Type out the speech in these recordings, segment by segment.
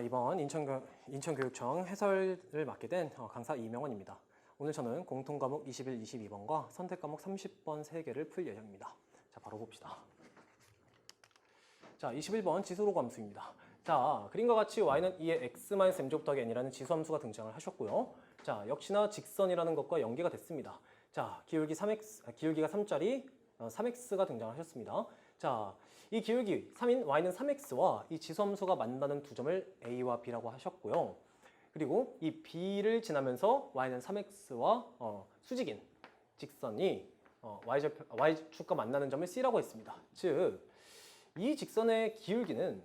이번 인천교육청 해설을 맡게 된 강사 이명원입니다. 오늘 저는 공통과목 21, 22번과 선택과목 30번 3개를 풀 예정입니다. 자, 바로 봅시다. 자, 21번 지수로 함수입니다. 자, 그림과 같이 y는 2의 x-m제곱 더하기 n이라는 지수함수가 등장을 하셨고요. 자, 역시나 직선이라는 것과 연계가 됐습니다. 자, 기울기가 3짜리 3x가 등장하셨습니다. 자, 이 기울기 3인 y는 3x와 이 지수함수가 만나는 두 점을 a와 b라고 하셨고요. 그리고 이 b를 지나면서 y는 3x와 수직인 직선이 y축과 만나는 점을 c라고 했습니다. 즉, 이 직선의 기울기는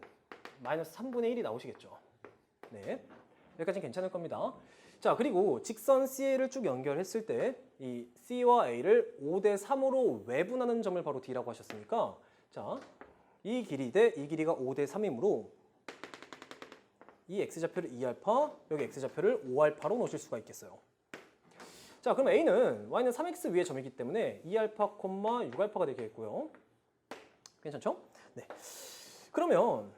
마이너스 3분의 1이 나오시겠죠. 네, 여기까지는 괜찮을 겁니다. 자, 그리고 직선 CA를 쭉 연결했을 때 이 C와 A를 5대 3으로 외분하는 점을 바로 D라고 하셨으니까, 자, 이 길이 대 이 길이가 5대 3이므로 이 X좌표를 2알파, 여기 X좌표를 5알파로 놓으실 수가 있겠어요. 자, 그럼 A는 Y는 3X 위의 점이기 때문에 2알파, 6알파가 되겠고요. 괜찮죠? 네. 그러면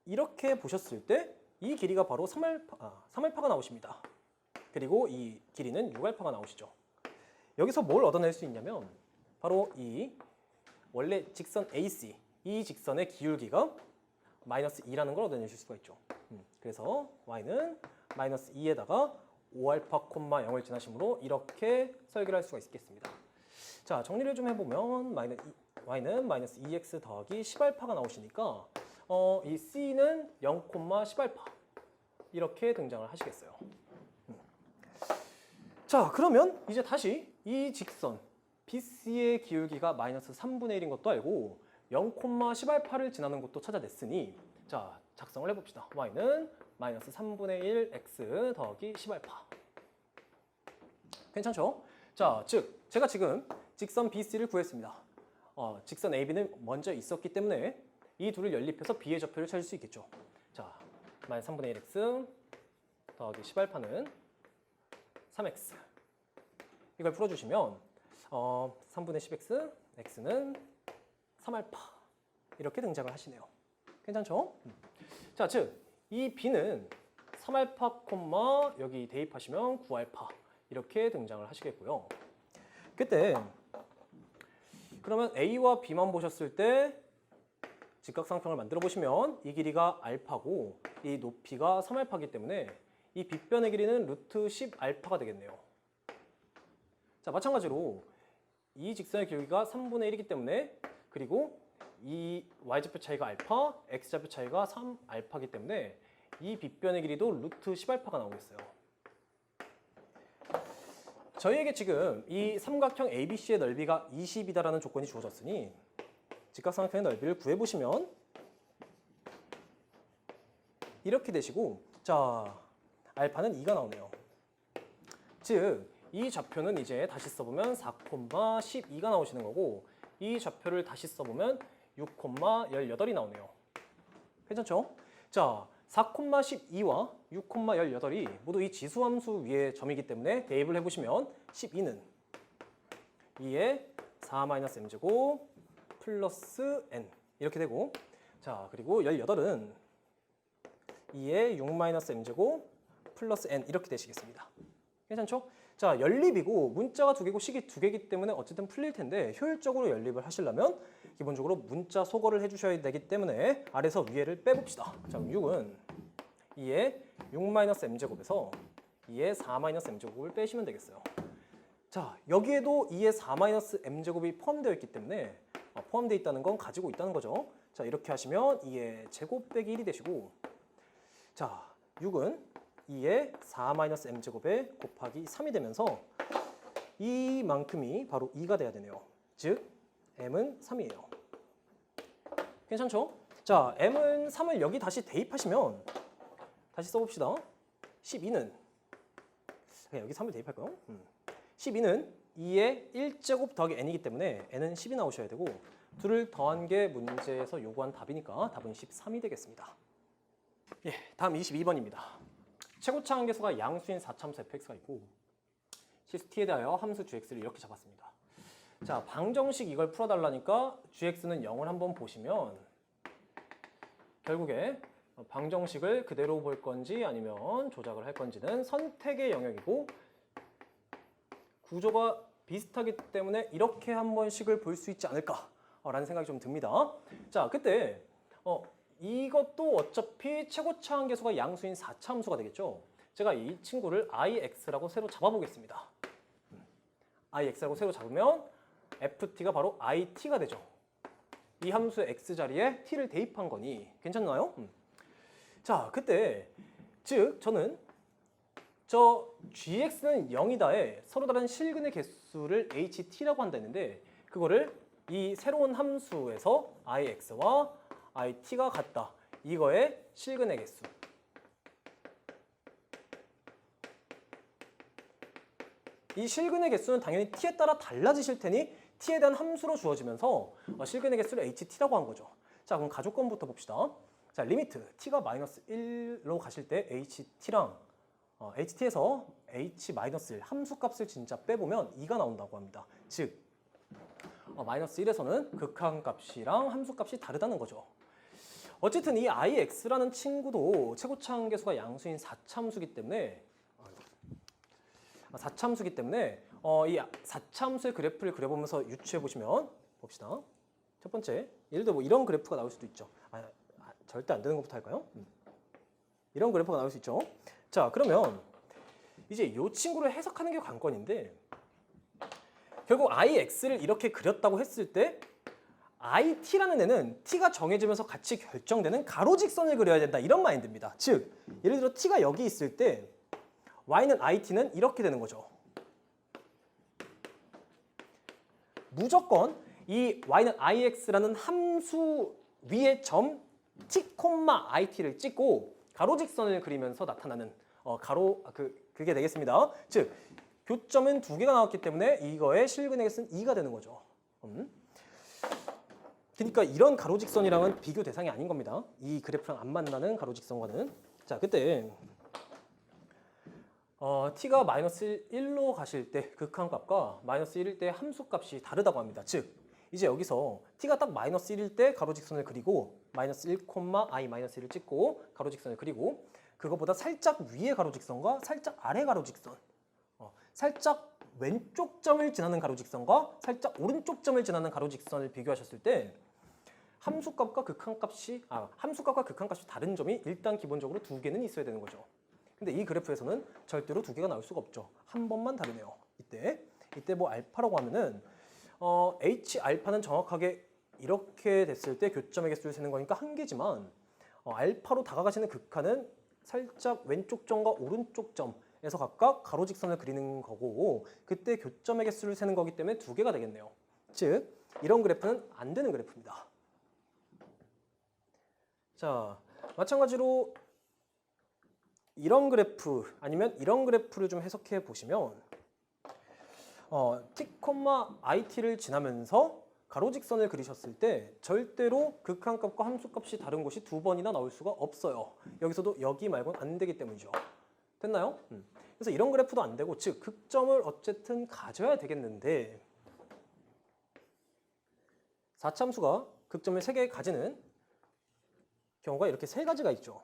이렇게 보셨을 때 이 길이가 바로 3알파가 나오십니다. 그리고 이 길이는 6알파가 나오시죠. 여기서 뭘 얻어낼 수 있냐면 바로 이 원래 직선 AC, 이 직선의 기울기가 마이너스 2라는 걸 얻어내실 수가 있죠. 그래서 y는 마이너스 2에다가 5알파, 0을 지나심으로 이렇게 설계를 할 수가 있겠습니다. 자, 정리를 좀 해보면 y는 마이너스 2x 더하기 10알파가 나오시니까 이 c는 0, 10알파 이렇게 등장을 하시겠어요. 자, 그러면 이제 다시 이 직선 BC의 기울기가 마이너스 3분의 1인 것도 알고 0, 10알파를 지나는 것도 찾아냈으니, 자, 작성을 해봅시다. y는 마이너스 3분의 1 x 더하기 10알파. 괜찮죠? 자, 즉 제가 지금 직선 BC를 구했습니다. 직선 AB는 먼저 있었기 때문에 이 둘을 연립해서 B의 좌표를 찾을 수 있겠죠. 자, 마이너스 3분의 1 x 더하기 10알파는 3x. 이걸 풀어주시면 3분의 10x, x는 3알파 이렇게 등장을 하시네요. 괜찮죠? 자, 즉 이 b는 3알파, 여기 대입하시면 9알파 이렇게 등장을 하시겠고요. 그때 그러면 a와 b만 보셨을 때 직각삼각형을 만들어 보시면 이 길이가 알파고 이 높이가 3알파이기 때문에 이 빗변의 길이는 루트 10알파가 되겠네요. 자, 마찬가지로 이 직선의 길이가 3분의 1이기 때문에, 그리고 이 y좌표 차이가 알파, x좌표 차이가 3알파이기 때문에 이 빗변의 길이도 루트 10알파가 나오겠어요. 저희에게 지금 이 삼각형 ABC의 넓이가 20이다라는 조건이 주어졌으니 직각삼각형의 넓이를 구해보시면 이렇게 되시고, 자, 알파는 2가 나오네요. 즉, 이 좌표는 이제 다시 써보면 4,12가 나오시는 거고, 이 좌표를 다시 써보면 6,18이 나오네요. 괜찮죠? 자, 4,12와 6,18이 모두 이 지수함수 위의 점이기 때문에 대입을 해보시면 12는 2의 4-m제곱 플러스 n 이렇게 되고, 자, 그리고 18은 2의 6-m제곱 플러스 n 이렇게 되시겠습니다. 괜찮죠? 자, 연립이고 문자가 2개고 식이 2개이기 때문에 어쨌든 풀릴 텐데, 효율적으로 연립을 하시려면 기본적으로 문자 소거를 해주셔야 되기 때문에 아래서 위에를 빼봅시다. 자, 그럼 6은 2의 6-m제곱에서 2의 4-m제곱을 빼시면 되겠어요. 자, 여기에도 2의 4-m제곱이 포함되어 있기 때문에 포함되어 있다는 건 가지고 있다는 거죠. 자, 이렇게 하시면 2의 제곱 빼기 1이 되시고, 자, 6은 2의 4-m제곱에 곱하기 3이 되면서 이만큼이 바로 2가 돼야 되네요. 즉, m은 3이에요. 괜찮죠? 자, m은 3을 여기 다시 대입하시면, 다시 써봅시다. 12는, 그냥 여기 3을 대입할까요? 12는 2의 1제곱 더하기 n이기 때문에 n은 10이 나오셔야 되고, 둘을 더한 게 문제에서 요구한 답이니까 답은 13이 되겠습니다. 예, 다음 22번입니다. 최고차 한계수가 양수인 4참수 fx가 있고 실수 t에 대하여 함수 gx를 이렇게 잡았습니다. 자, 방정식 이걸 풀어달라니까 gx는 0을 한번 보시면 결국에 방정식을 그대로 볼 건지 아니면 조작을 할 건지는 선택의 영역이고 구조가 비슷하기 때문에 이렇게 한번 식을 볼 수 있지 않을까라는 생각이 좀 듭니다. 자, 그때 이것도 어차피 최고차 함계수가 양수인 4차 함수가 되겠죠. 제가 이 친구를 ix라고 새로 잡아보겠습니다. ix라고 새로 잡으면 ft가 바로 it가 되죠. 이 함수의 x 자리에 t를 대입한 거니 괜찮나요? 자, 그때 즉 저는 저 gx는 0이다에 서로 다른 실근의 개수를 ht라고 한다 했는데 그거를 이 새로운 함수에서 ix와 it가 같다. 이거의 실근의 개수. 이 실근의 개수는 당연히 t에 따라 달라지실 테니 t에 대한 함수로 주어지면서 실근의 개수를 ht라고 한 거죠. 자, 그럼 가족권부터 봅시다. 자, 리미트 t가 마이너스 1로 가실 때 ht랑 ht에서 h-1 함수값을 진짜 빼보면 2가 나온다고 합니다. 즉 마이너스 1에서는 극한값이랑 함수값이 다르다는 거죠. 어쨌든 이 ix라는 친구도 최고차 함계수가 양수인 4참수기 때문에 이 4참수의 그래프를 그려보면서 유추해 보시면 봅시다. 첫 번째, 예를 들어 뭐 이런 그래프가 나올 수도 있죠. 절대 안 되는 것부터 할까요? 이런 그래프가 나올 수 있죠. 자, 그러면 이제 이 친구를 해석하는 게 관건인데 결국 ix를 이렇게 그렸다고 했을 때 it라는 애는 t가 정해지면서 같이 결정되는 가로직선을 그려야 된다 이런 마인드입니다. 즉 예를 들어 t가 여기 있을 때 y는 it는 이렇게 되는 거죠. 무조건 이 y는 ix라는 함수 위에 점 t, it를 찍고 가로직선을 그리면서 나타나는 그게 되겠습니다. 즉 교점은 2개가 나왔기 때문에 이거의 실근의 개수는 2가 되는 거죠. 그러니까 이런 가로직선이랑은 비교 대상이 아닌 겁니다. 이 그래프랑 안 만나는 가로직선과는. 자, 그때 t가 마이너스 1로 가실 때 극한값과 마이너스 1일 때 함수값이 다르다고 합니다. 즉 이제 여기서 t가 딱 마이너스 1일 때 가로직선을 그리고 마이너스 1, i 마이너스 1을 찍고 가로직선을 그리고 그거보다 살짝 위의 가로직선과 살짝 아래 가로직선, 살짝 왼쪽 점을 지나는 가로직선과 살짝 오른쪽 점을 지나는 가로직선을 비교하셨을 때 함수값과 극한값이 다른 점이 일단 기본적으로 2개는 있어야 되는 거죠. 근데 이 그래프에서는 절대로 2개가 나올 수가 없죠. 한 번만 다르네요. 이때 뭐 알파라고 하면은 h 알파는 정확하게 이렇게 됐을 때 교점의 개수를 세는 거니까 1개지만 알파로 다가가시는 극한은 살짝 왼쪽 점과 오른쪽 점에서 각각 가로직선을 그리는 거고 그때 교점의 개수를 세는 거기 때문에 2개가 되겠네요. 즉 이런 그래프는 안 되는 그래프입니다. 자, 마찬가지로 이런 그래프 아니면 이런 그래프를 좀 해석해 보시면 t, it를 지나면서 가로직선을 그리셨을 때 절대로 극한값과 함수값이 다른 곳이 2번이나 나올 수가 없어요. 여기서도 여기 말고는 안 되기 때문이죠. 됐나요? 그래서 이런 그래프도 안 되고 즉 극점을 어쨌든 가져야 되겠는데 4참수가 극점을 3개 가지는 경우가 이렇게 3가지가 있죠.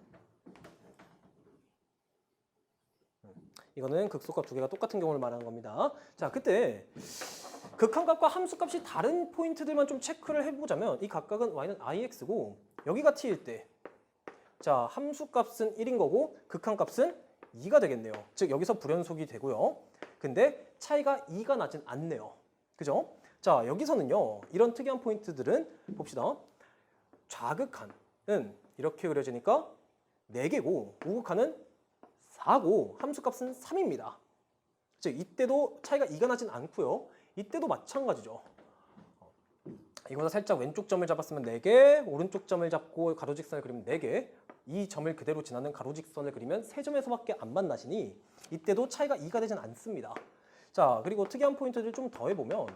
이거는 극소값 2개가 똑같은 경우를 말하는 겁니다. 자, 그때 극한값과 함수값이 다른 포인트들만 좀 체크를 해보자면 이 각각은 y는 ix고 여기가 t일 때 자, 함수값은 1인 거고 극한값은 2가 되겠네요. 즉 여기서 불연속이 되고요. 근데 차이가 2가 나진 않네요. 그죠? 자, 여기서는요. 이런 특이한 포인트들은 봅시다. 좌극한은 이렇게 그려지니까 4개고 우극한은 4고 함수값은 3입니다. 즉 이때도 차이가 2가 나진 않고요. 이때도 마찬가지죠. 이거보다 살짝 왼쪽 점을 잡았으면 4개, 오른쪽 점을 잡고 가로직선을 그리면 4개, 이 점을 그대로 지나는 가로직선을 그리면 3점에서밖에 안 만나시니 이때도 차이가 2가 되진 않습니다. 자, 그리고 특이한 포인트를 좀 더 해보면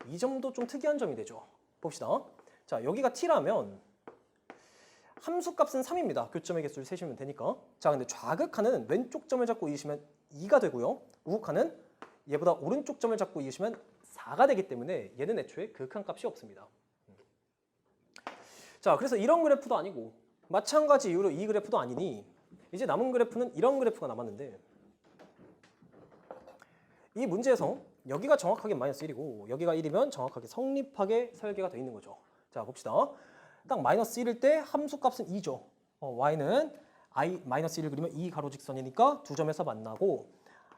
이 점도 좀 특이한 점이 되죠. 봅시다. 자, 여기가 t라면 함수값은 3입니다. 교점의 개수를 세시면 되니까. 자, 근데 좌극한은 왼쪽 점을 잡고 이으시면 2가 되고요. 우극한은 얘보다 오른쪽 점을 잡고 이으시면 4가 되기 때문에 얘는 애초에 극한값이 없습니다. 자, 그래서 이런 그래프도 아니고 마찬가지 이유로 이 그래프도 아니니 이제 남은 그래프는 이런 그래프가 남았는데 이 문제에서 여기가 정확하게 마이너스 1이고 여기가 1이면 정확하게 성립하게 설계가 되어 있는 거죠. 자, 봅시다. 딱 마이너스 1일 때 함수값은 2죠. y는 i 마이너스 1을 그리면 2 가로 직선이니까 두 점에서 만나고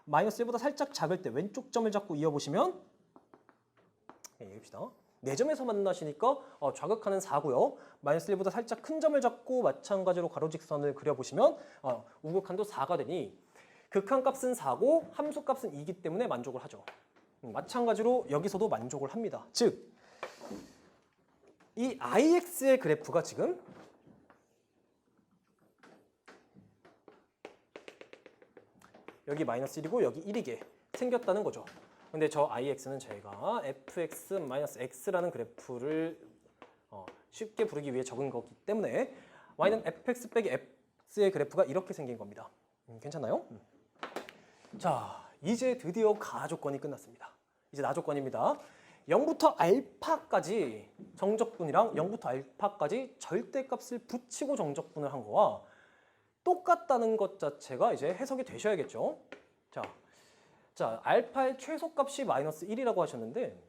마이너스 1보다 살짝 작을 때 왼쪽 점을 잡고 이어보시면 봅시다. 4점에서 만나시니까 좌극하는 4고요. 마이너스 1보다 살짝 큰 점을 잡고 마찬가지로 가로 직선을 그려보시면 우극한도 4가 되니 극한값은 4고 함수값은 2이기 때문에 만족을 하죠. 마찬가지로 여기서도 만족을 합니다. 즉, 이 IX의 그래프가 지금 여기 마이너스 1이고 여기 1이게 생겼다는 거죠. 근데 저 IX는 저희가 fx-x라는 그래프를 쉽게 부르기 위해 적은 거기 때문에 y는 fx 빼기 x의 그래프가 이렇게 생긴 겁니다. 괜찮나요? 자, 이제 드디어 가조건이 끝났습니다. 이제 나조건입니다. 0부터 알파까지 정적분이랑 0부터 알파까지 절대값을 붙이고 정적분을 한 거와 똑같다는 것 자체가 이제 해석이 되셔야겠죠. 자, 알파의 최소값이 마이너스 1이라고 하셨는데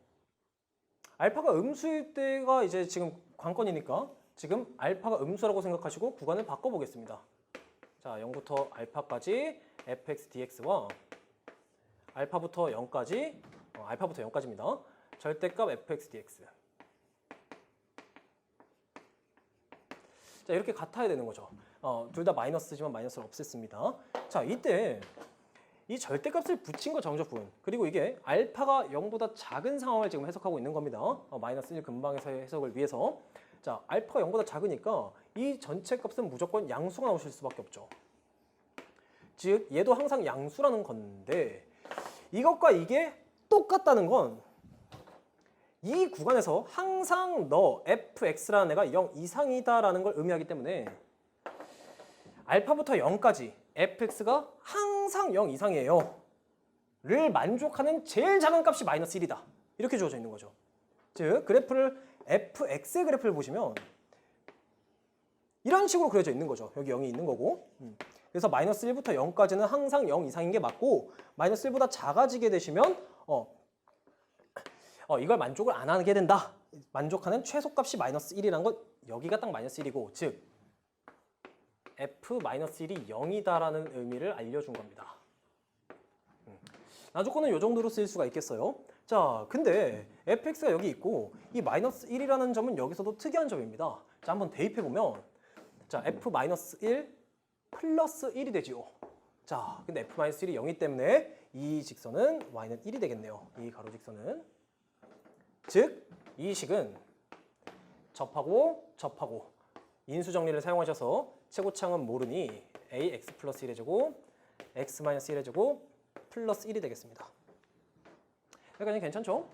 알파가 음수일 때가 이제 지금 관건이니까 지금 알파가 음수라고 생각하시고 구간을 바꿔보겠습니다. 자, 0부터 알파까지 fx dx와 알파부터 0까지 알파부터 0까지입니다. 절대값 fx dx. 자, 이렇게 같아야 되는 거죠. 둘 다 마이너스지만 마이너스를 없앴습니다. 자, 이때 이 절대값을 붙인 거 정적분, 그리고 이게 알파가 0보다 작은 상황을 지금 해석하고 있는 겁니다. 마이너스 1 근방에서의 해석을 위해서. 자, 알파가 0보다 작으니까 이 전체 값은 무조건 양수가 나오실 수밖에 없죠. 즉, 얘도 항상 양수라는 건데 이것과 이게 똑같다는 건 이 구간에서 항상 너 fx라는 애가 0 이상이다라는 걸 의미하기 때문에 알파부터 0까지 fx가 항상 0 이상이에요 를 만족하는 제일 작은 값이 마이너스 1이다. 이렇게 주어져 있는 거죠. 즉, 그래프를 fx의 그래프를 보시면 이런 식으로 그려져 있는 거죠. 여기 0이 있는 거고. 그래서 마이너스 1부터 0까지는 항상 0 이상인 게 맞고 마이너스 1보다 작아지게 되시면 이걸 만족을 안 하게 된다. 만족하는 최소값이 마이너스 1이라는 건 여기가 딱 마이너스 1이고 즉 f-1이 0이다라는 의미를 알려준 겁니다. 나조건은 이 정도로 쓰일 수가 있겠어요. 자, 근데 fx가 여기 있고 이 마이너스 1이라는 점은 여기서도 특이한 점입니다. 자, 한번 대입해보면 자, f-1 플러스 1이 되지요. 자, 근데 f-1이 0이기 때문에 이 직선은 y는 1이 되겠네요. 이 가로직선은. 즉, 이 식은 접하고 인수정리를 사용하셔서 최고창은 모르니 ax 플러스 1의 제곱, x 마이너스 1의 제곱 플러스 1이 되겠습니다. 여기까지 괜찮죠?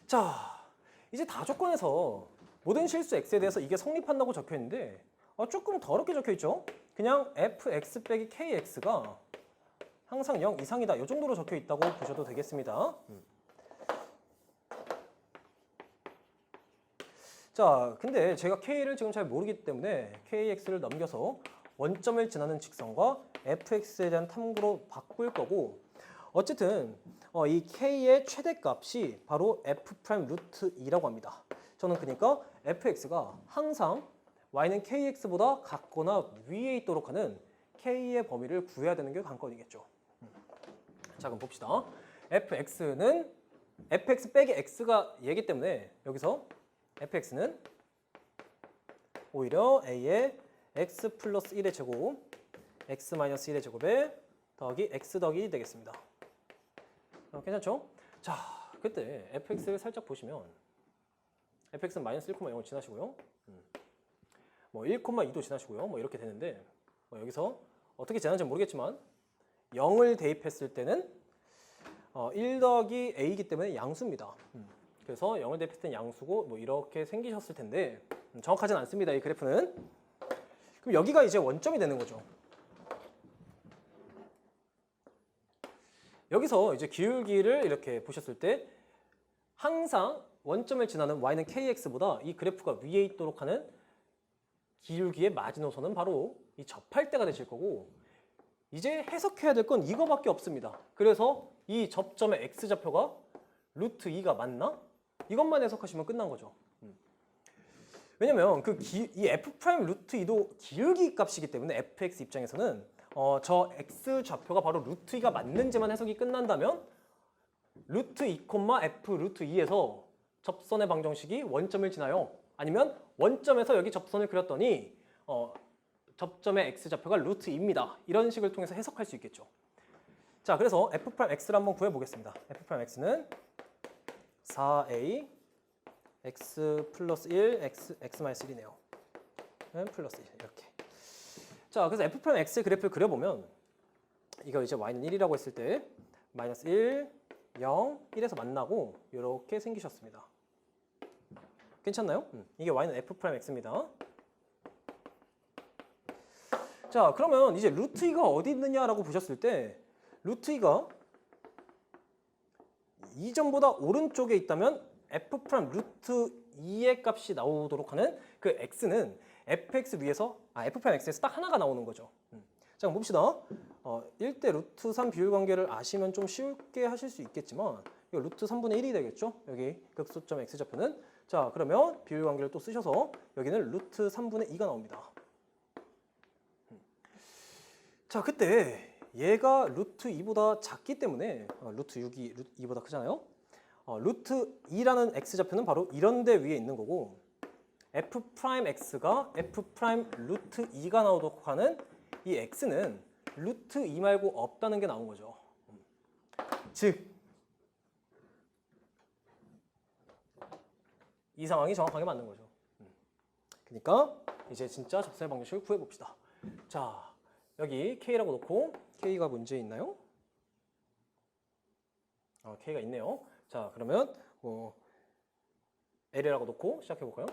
자, 이제 다조건에서 모든 실수 x에 대해서 이게 성립한다고 적혀 있는데 조금 더럽게 적혀 있죠? 그냥 fx 빼기 kx가 항상 0 이상이다. 이 정도로 적혀 있다고 보셔도 되겠습니다. 자, 근데 제가 k를 지금 잘 모르기 때문에 kx를 넘겨서 원점을 지나는 직선과 fx에 대한 탐구로 바꿀 거고 어쨌든 이 k의 최대값이 바로 f' 루트 2라고 합니다. 저는 그러니까 fx가 항상 y는 kx보다 같거나 위에 있도록 하는 k의 범위를 구해야 되는 게 관건이겠죠. 자, 그럼 봅시다. fx는 fx 빼기 x가 얘기 때문에 여기서 fx는 오히려 a의 x 플러스 1의 제곱 x 마이너스 1의 제곱에 더하기 x 더하기 1이 되겠습니다. 괜찮죠? 자, 그때 fx를 살짝 보시면 fx는 마이너스 1,0을 지나시고요. 뭐 1,2도 지나시고요. 뭐 이렇게 되는데 여기서 어떻게 지나는지 모르겠지만 0을 대입했을 때는 1 더하기 a이기 때문에 양수입니다. 그래서 0을 대입했을 때는 양수고 뭐 이렇게 생기셨을 텐데 정확하진 않습니다. 이 그래프는. 그럼 여기가 이제 원점이 되는 거죠. 여기서 이제 기울기를 이렇게 보셨을 때 항상 원점을 지나는 y는 kx보다 이 그래프가 위에 있도록 하는 기울기의 마지노선은 바로 이 접할 때가 되실 거고 이제 해석해야 될 건 이거밖에 없습니다. 그래서 이 접점의 x좌표가 루트 2가 맞나? 이것만 해석하시면 끝난 거죠. 왜냐면 이 f 프라임 루트 2도 기울기 값이기 때문에 fx 입장에서는 저 x좌표가 바로 루트 2가 맞는지만 해석이 끝난다면 루트 2, f 루트 2에서 접선의 방정식이 원점을 지나요. 아니면 원점에서 여기 접선을 그렸더니 접점의 x좌표가 루트 2입니다. 이런 식을 통해서 해석할 수 있겠죠. 자, 그래서 f'x를 한번 구해보겠습니다. f'x는 4a x 플러스 1 x 마이너스 1이네요. 플러스 1 이렇게. 자, 그래서 f'x의 그래프를 그려보면 이거 이제 y는 1이라고 했을 때 마이너스 1, 0, 1에서 만나고 이렇게 생기셨습니다. 괜찮나요? 이게 y는 f'x입니다. 자, 그러면 이제 루트 2가 어디 있느냐라고 보셨을 때 루트 2가 이점보다 오른쪽에 있다면 f 프라임 루트 2의 값이 나오도록 하는 그 x는 fx 위에서 f 프라임 x에서 딱 하나가 나오는 거죠. 자, 그럼 봅시다. 1대 루트 3 비율 관계를 아시면 좀 쉽게 하실 수 있겠지만 이거 루트 3분의 1이 되겠죠? 여기 극소점 x좌표는. 자, 그러면 비율 관계를 또 쓰셔서 여기는 루트 3분의 2가 나옵니다. 자, 그때 얘가 루트 2보다 작기 때문에 루트 6이 루트 2보다 크잖아요. 루트 2라는 x좌표는 바로 이런 데 위에 있는 거고 f 프라임 x가 f 프라임 루트 2가 나오도록 하는 이 x는 루트 2 말고 없다는 게 나온 거죠. 즉, 이 상황이 정확하게 맞는 거죠. 그러니까 이제 진짜 접선의 방정식을 구해봅시다. 자, 여기 K라고 놓고 K가 문제 있나요? K가 있네요. 자, 그러면 L이라고 놓고 시작해볼까요?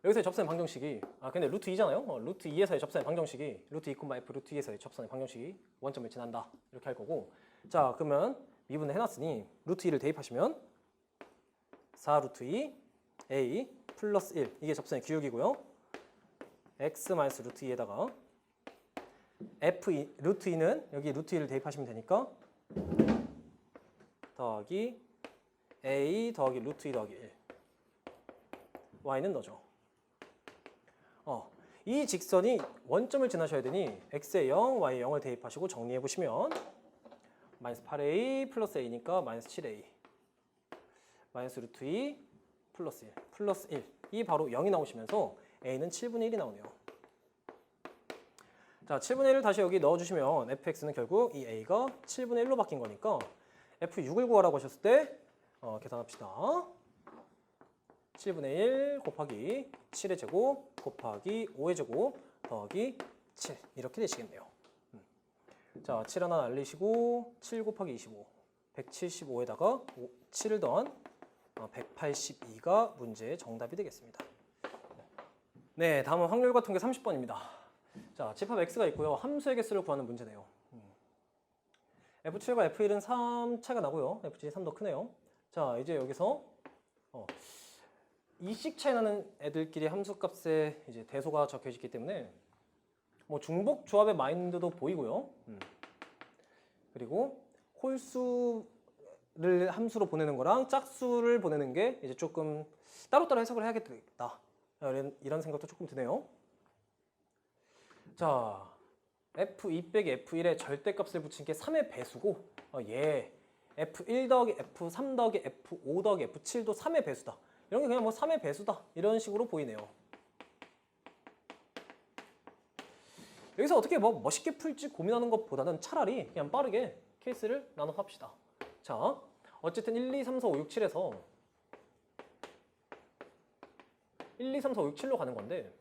여기서의 접선의 방정식이 근데 루트 2잖아요. 루트 2에서의 접선의 방정식이 루트 2, f 루트 2에서의 접선의 방정식이 원점을 지난다. 이렇게 할 거고 자, 그러면 미분을 해놨으니 루트 2를 대입하시면 4 루트 2 a 플러스 1 이게 접선의 기울기고요. x 마이너스 루트 2에다가 f2 루트 2는 여기 루트 2를 대입하시면 되니까 더하기 a 더하기 루트 2 더하기 1 y는 너죠. 이 직선이 원점을 지나셔야 되니 x에 0, y에 0을 대입하시고 정리해 보시면 마이너스 8a 플러스 a니까 마이너스 7a 마이너스 루트 2 플러스 1 플러스 1 이 바로 0이 나오시면서 a는 7분의 1이 나오네요. 자, 7분의 1을 다시 여기 넣어주시면 fx는 결국 이 a가 7분의 1로 바뀐 거니까 f6을 구하라고 하셨을 때 계산합시다. 7분의 1 곱하기 7의 제곱 곱하기 5의 제곱 더하기 7 이렇게 되시겠네요. 자, 7 하나 날리시고 7 곱하기 25 175에다가 7을 더한 182가 문제의 정답이 되겠습니다. 네, 다음은 확률과 통계 30번입니다. 자, 집합 x가 있고요. 함수의 개수를 구하는 문제네요. f7과 f1은 3 차이가 나고요. f7이 3 더 크네요. 자, 이제 여기서 2씩 차이 나는 애들끼리 함수값에 이제 대소가 적혀 있기 때문에 뭐 중복 조합의 마인드도 보이고요. 그리고 홀수를 함수로 보내는 거랑 짝수를 보내는 게 이제 조금 따로따로 해석을 해야겠다. 이런 생각도 조금 드네요. 자, f2 빼기 f1의 절대값을 붙인 게 3의 배수고 f1 더하기 f3 더하기 f5 더하기 f7도 3의 배수다. 이런 게 그냥 뭐 3의 배수다. 이런 식으로 보이네요. 여기서 어떻게 뭐 멋있게 풀지 고민하는 것보다는 차라리 그냥 빠르게 케이스를 나눠서 합시다. 자, 어쨌든 1, 2, 3, 4, 5, 6, 7에서 1, 2, 3, 4, 5, 6, 7로 가는 건데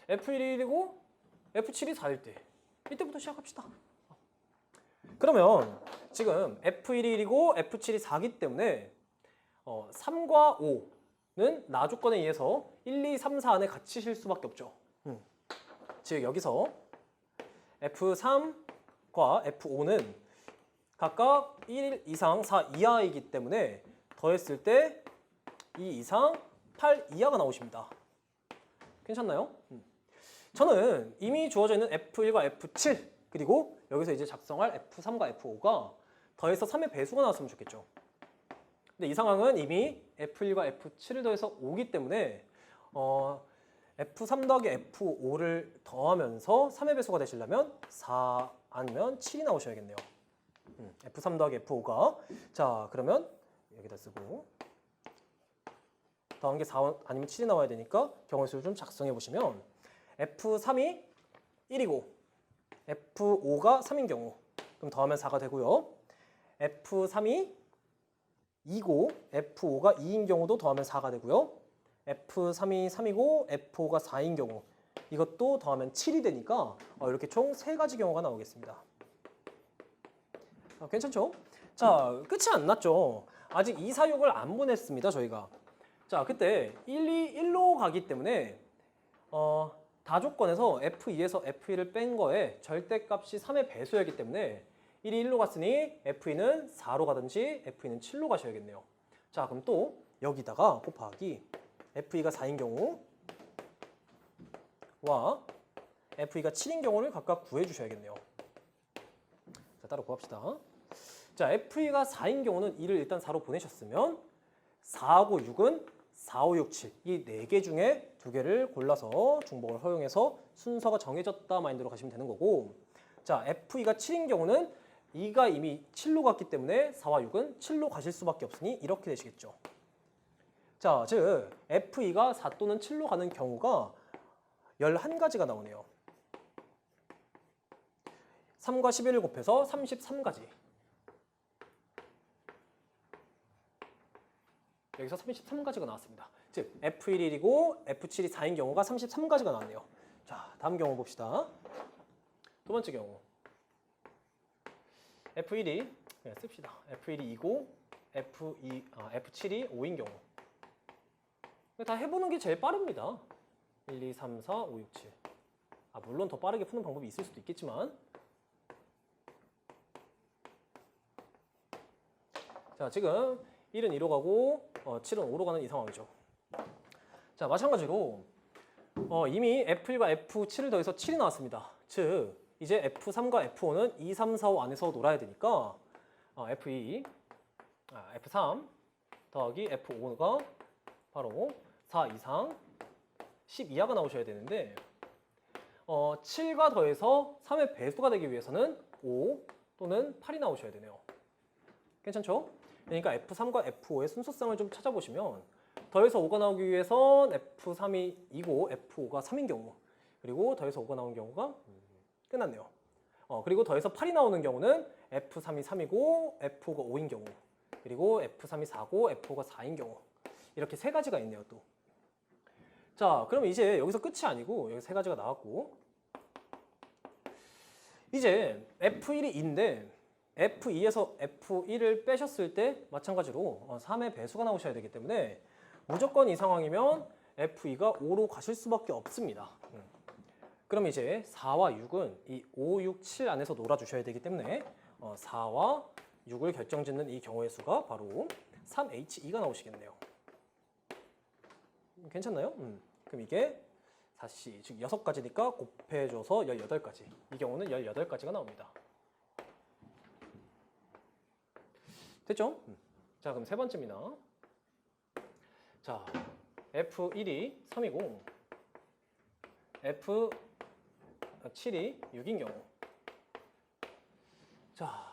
F1이 1이고 F7이 4일 때 이때부터 시작합시다. 그러면 지금 F1이 1이고 F7이 4기 때문에 3과 5는 나 조건에 의해서 1, 2, 3, 4 안에 갇히실 수밖에 없죠. 즉 여기서 F3과 F5는 각각 1 이상 4 이하이기 때문에 더했을 때 2 이상 8 이하가 나오십니다. 괜찮나요? 저는 이미 주어져 있는 F1과 F7 그리고 여기서 이제 작성할 F3과 F5가 더해서 3의 배수가 나왔으면 좋겠죠. 근데 이 상황은 이미 F1과 F7을 더해서 5기 때문에 F3 더하기 F5를 더하면서 3의 배수가 되시려면 4 아니면 7이 나오셔야겠네요. F3 더하기 F5가 자 그러면 여기다 쓰고 더한 게 4 아니면 7이 나와야 되니까 경우의 수를 좀 작성해 보시면 F3이 1이고 F5가 3인 경우 그럼 더하면 4가 되고요. F3이 2고 F5가 2인 경우도 더하면 4가 되고요. F3이 3이고 F5가 4인 경우 이것도 더하면 7이 되니까 이렇게 총 3가지 경우가 나오겠습니다. 괜찮죠? 자, 끝이 안 났죠? 아직 2, 4, 6을 안 보냈습니다, 저희가. 자, 그때 1, 2, 1로 가기 때문에 다조건에서 F2에서 F1을 뺀 거에 절대값이 3의 배수였기 때문에 1이 1로 갔으니 F2는 4로 가든지 F2는 7로 가셔야겠네요. 자, 그럼 또 여기다가 곱하기 F2가 4인 경우와 F2가 7인 경우를 각각 구해 주셔야겠네요. 자, 따로 구합시다. 자, F2가 4인 경우는 2를 일단 4로 보내셨으면 4하고 6은 4, 5, 6, 7 이 4개 중에 2개를 골라서 중복을 허용해서 순서가 정해졌다 마인드로 가시면 되는 거고 자, F2가 7인 경우는 2가 이미 7로 갔기 때문에 4와 6은 7로 가실 수밖에 없으니 이렇게 되시겠죠. 자, 즉 F2가 4 또는 7로 가는 경우가 11가지가 나오네요. 3과 11을 곱해서 33가지. 여기서 33가지가 나왔습니다. 즉 F1이 1이고 F7이 4인 경우가 33가지가 나왔네요. 자, 다음 경우 봅시다. 두 번째 경우. F1이 그냥 씁시다. F1이 2고 F7이 5인 경우. 다 해보는 게 제일 빠릅니다. 1, 2, 3, 4, 5, 6, 7. 물론 더 빠르게 푸는 방법이 있을 수도 있겠지만 자, 지금 1은 2로 가고 7은 5로 가는 이 상황이죠. 자, 마찬가지로 이미 F1과 F7을 더해서 7이 나왔습니다. 즉 이제 F3과 F5는 2, 3, 4, 5 안에서 놀아야 되니까 F3 더하기 F5가 바로 4 이상 10 이하가 나오셔야 되는데 7과 더해서 3의 배수가 되기 위해서는 5 또는 8이 나오셔야 되네요. 괜찮죠? 그러니까 F3과 F5의 순서상을 좀 찾아보시면 더해서 5가 나오기 위해선 F3이 2고 F5가 3인 경우 그리고 더해서 5가 나온 경우가 끝났네요. 그리고 더해서 8이 나오는 경우는 F3이 3이고 F5가 5인 경우 그리고 F3이 4고 F5가 4인 경우 이렇게 3가지가 있네요 또. 자, 그럼 이제 여기서 끝이 아니고 여기 3가지가 나왔고 이제 F1이 2인데 F2에서 F1을 빼셨을 때 마찬가지로 3의 배수가 나오셔야 되기 때문에 무조건 이 상황이면 F2가 5로 가실 수밖에 없습니다. 그럼 이제 4와 6은 이 5, 6, 7 안에서 놀아주셔야 되기 때문에 4와 6을 결정짓는 이 경우의 수가 바로 3H2가 나오시겠네요. 괜찮나요? 그럼 이게 4C, 즉 6가지니까 곱해줘서 18가지. 이 경우는 18가지가 나옵니다. 됐죠? 자, 그럼 세 번째입니다. 자, F1이 3이고 F7이 6인 경우. 자,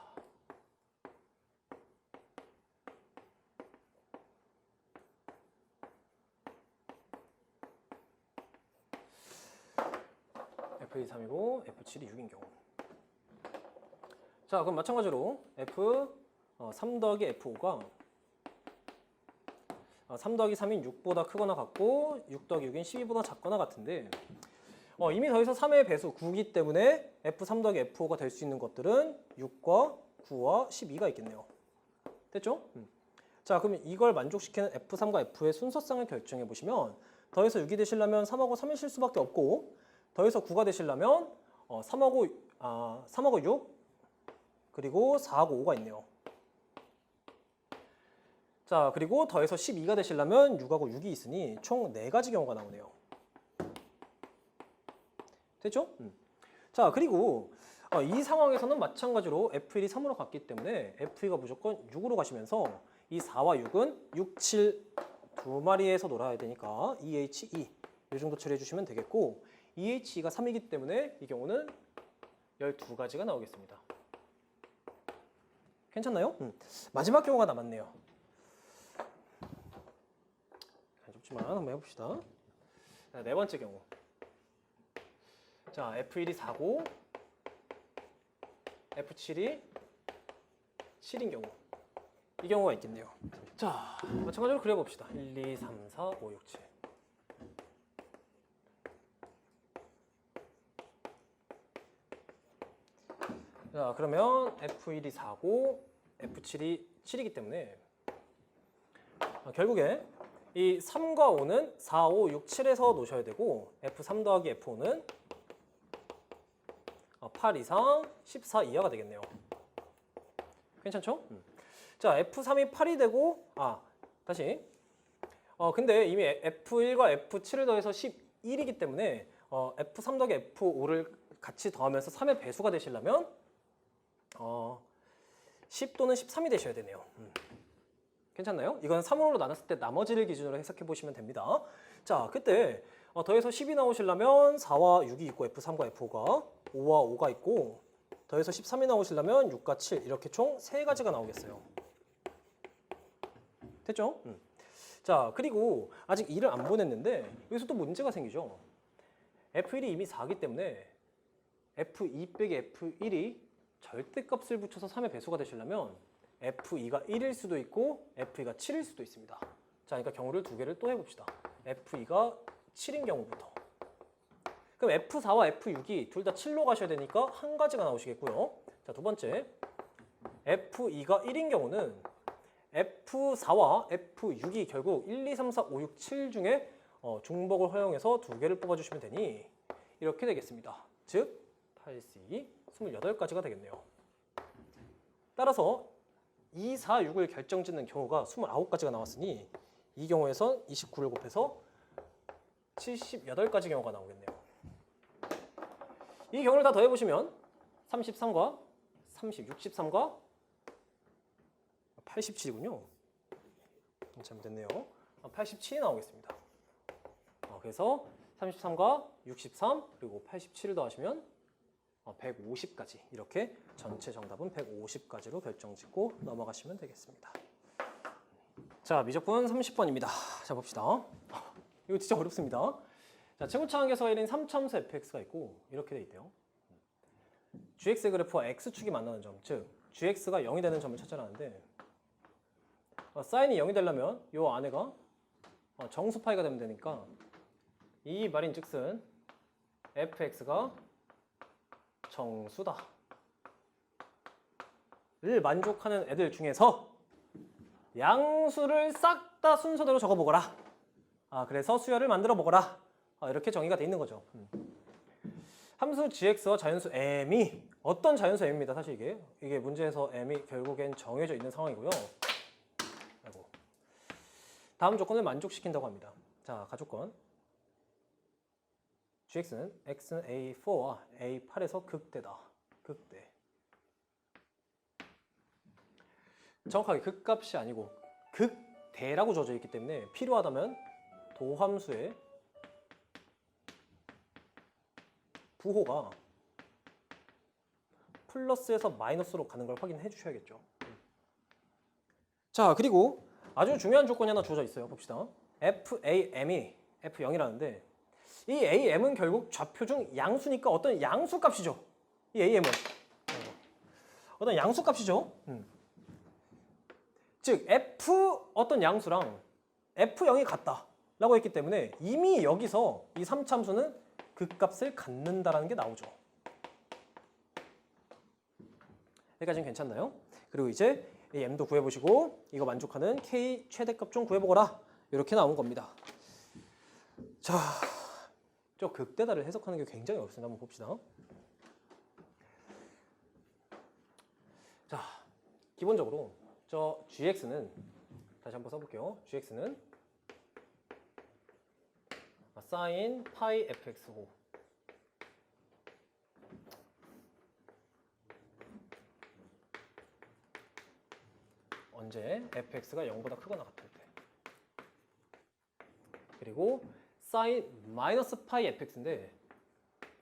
F2이 3이고 F7이 6인 경우. 자, 그럼 마찬가지로 F3 더하기 F5가 3 더하기 3인 6보다 크거나 같고 6 더하기 6인 12보다 작거나 같은데 이미 더해서 3의 배수 9이기 때문에 F3 더하기 F5가 될 수 있는 것들은 6과 9와 12가 있겠네요. 됐죠? 자, 그럼 이걸 만족시키는 F3과 F의 순서상을 결정해 보시면 더해서 6이 되시려면 3하고 3이 실 수밖에 없고 더해서 9가 되시려면 3하고 6 그리고 4하고 5가 있네요. 자, 그리고 더해서 12가 되시려면 6하고 6이 있으니 총 4가지 경우가 나오네요. 됐죠? 자, 그리고 이 상황에서는 마찬가지로 F1이 3으로 갔기 때문에 F2가 무조건 6으로 가시면서 이 4와 6은 6, 7 두 마리에서 놀아야 되니까 EH2 이 정도 처리해 주시면 되겠고 EH2가 3이기 때문에 이 경우는 12가지가 나오겠습니다. 괜찮나요? 마지막 경우가 남았네요. 좁지만 한번 해봅시다. 자, 네 번째 경우. 자, F1이 4고 F7이 7인 경우. 이 경우가 있겠네요. 자, 마찬가지로 그려봅시다. 1, 2, 3, 4, 5, 6, 7. 자, 그러면 F1이 4고 F7이 7이기 때문에 결국에 이 3과 5는 4, 5, 6, 7에서 놓으셔야 되고 F3 더하기 F5는 8 이상 14 이하가 되겠네요. 괜찮죠? 자, F3이 8이 되고 다시 근데 이미 F1과 F7을 더해서 11이기 때문에 F3 더하기 F5를 같이 더하면서 3의 배수가 되시려면 10 또는 13이 되셔야 되네요. 괜찮나요? 이건 3으로 나눴을 때 나머지를 기준으로 해석해 보시면 됩니다. 자, 그때 더해서 10이 나오시려면 4와 6이 있고 F3과 F5가 5와 5가 있고 더해서 13이 나오시려면 6과 7 이렇게 총 3가지가 나오겠어요. 됐죠? 자, 그리고 아직 2를 안 보냈는데 여기서 또 문제가 생기죠. F1이 이미 4기 때문에 F2 빼기 F1이 절대값을 붙여서 3의 배수가 되시려면 F2가 1일 수도 있고 F2가 7일 수도 있습니다. 자, 그러니까 경우를 두 개를 또 해봅시다. F2가 7인 경우부터. 그럼 F4와 F6이 둘 다 7로 가셔야 되니까 한 가지가 나오시겠고요. 자, 두 번째 F2가 1인 경우는 F4와 F6이 결국 1, 2, 3, 4, 5, 6, 7 중에 중복을 허용해서 두 개를 뽑아주시면 되니 이렇게 되겠습니다. 즉 8C 28가지가 되겠네요. 따라서 2, 4, 6을 결정짓는 경우가 29가지가 나왔으니 이 경우에선 29를 곱해서 78가지 경우가 나오겠네요. 이 경우를 다 더해보시면 33과 30, 63과 87이군요. 잘못됐네요. 87이 나오겠습니다. 그래서 33과 63 그리고 87을 더하시면 150까지 이렇게 전체 정답은 150까지로 결정짓고 넘어가시면 되겠습니다. 자, 미적분 30번입니다. 자, 봅시다. 이거 진짜 어렵습니다. 자, 최고차항계수가 1인 3참수 fx가 있고 이렇게 돼 있대요. gx 그래프와 x축이 만나는 점, 즉 gx가 0이 되는 점을 찾아라는데 사인이 0이 되려면 이 안에가 정수 파이가 되면 되니까 이 말인즉슨 fx가 정수다 를 만족하는 애들 중에서 양수를 싹 다 순서대로 적어보거라. 그래서 수열을 만들어 보거라. 이렇게 정의가 돼 있는 거죠. 함수 gx와 자연수 m이 어떤 자연수 m입니다. 사실 이게 문제에서 m이 결국엔 정해져 있는 상황이고요. 아이고. 다음 조건을 만족시킨다고 합니다. 자, 가조건 gx는 x는 a4와 a8에서 극대다. 극대. 정확하게 극값이 아니고 극대라고 주어져 있기 때문에 필요하다면 도함수의 부호가 플러스에서 마이너스로 가는 걸 확인해 주셔야겠죠. 자, 그리고 아주 중요한 조건이 하나 주어져 있어요. 봅시다. FAM이 F0이라는데 이 AM은 결국 좌표 중 양수니까 어떤 양수 값이죠. 이 AM은 어떤 양수 값이죠. 즉 F 어떤 양수랑 F0이 같다 라고 했기 때문에 이미 여기서 이 3참수는 그 값을 갖는다라는 게 나오죠. 여기까지는 괜찮나요? 그리고 이제 이 m도 구해보시고 이거 만족하는 k 최대값 좀 구해보거라. 이렇게 나온 겁니다. 자, 저 극대다를 해석하는 게 굉장히 어렵습니다. 한번 봅시다. 자, 기본적으로 저 gx는 다시 한번 써볼게요. gx는 sin 파이 fx고 언제 fx가 0보다 크거나 같을 때. 그리고 sin 마이너스 파이 fx인데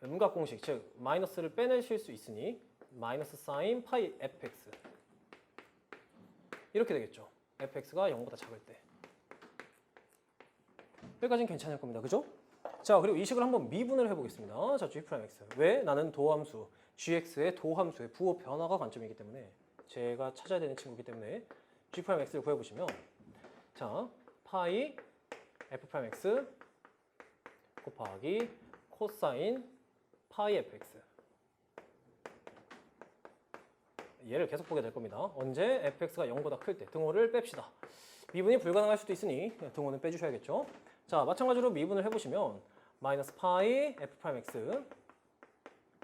음각 공식, 즉 마이너스를 빼내실 수 있으니 마이너스 sin 파이 fx 이렇게 되겠죠. fx가 0보다 작을 때. 여기까지는 괜찮을 겁니다. 그죠? 자, 그리고 이 식을 한번 미분을 해보겠습니다. 자, g'x. 왜? 나는 도함수, gx의 도함수의 부호 변화가 관점이기 때문에 제가 찾아야 되는 친구이기 때문에 g'x를 구해보시면 자, 파이 f'x 곱하기 코사인 파이 fx 얘를 계속 보게 될 겁니다. 언제 fx가 0보다 클 때 등호를 뺍시다. 미분이 불가능할 수도 있으니 등호는 빼주셔야겠죠. 자, 마찬가지로 미분을 해보시면 마이너스 파이 f'x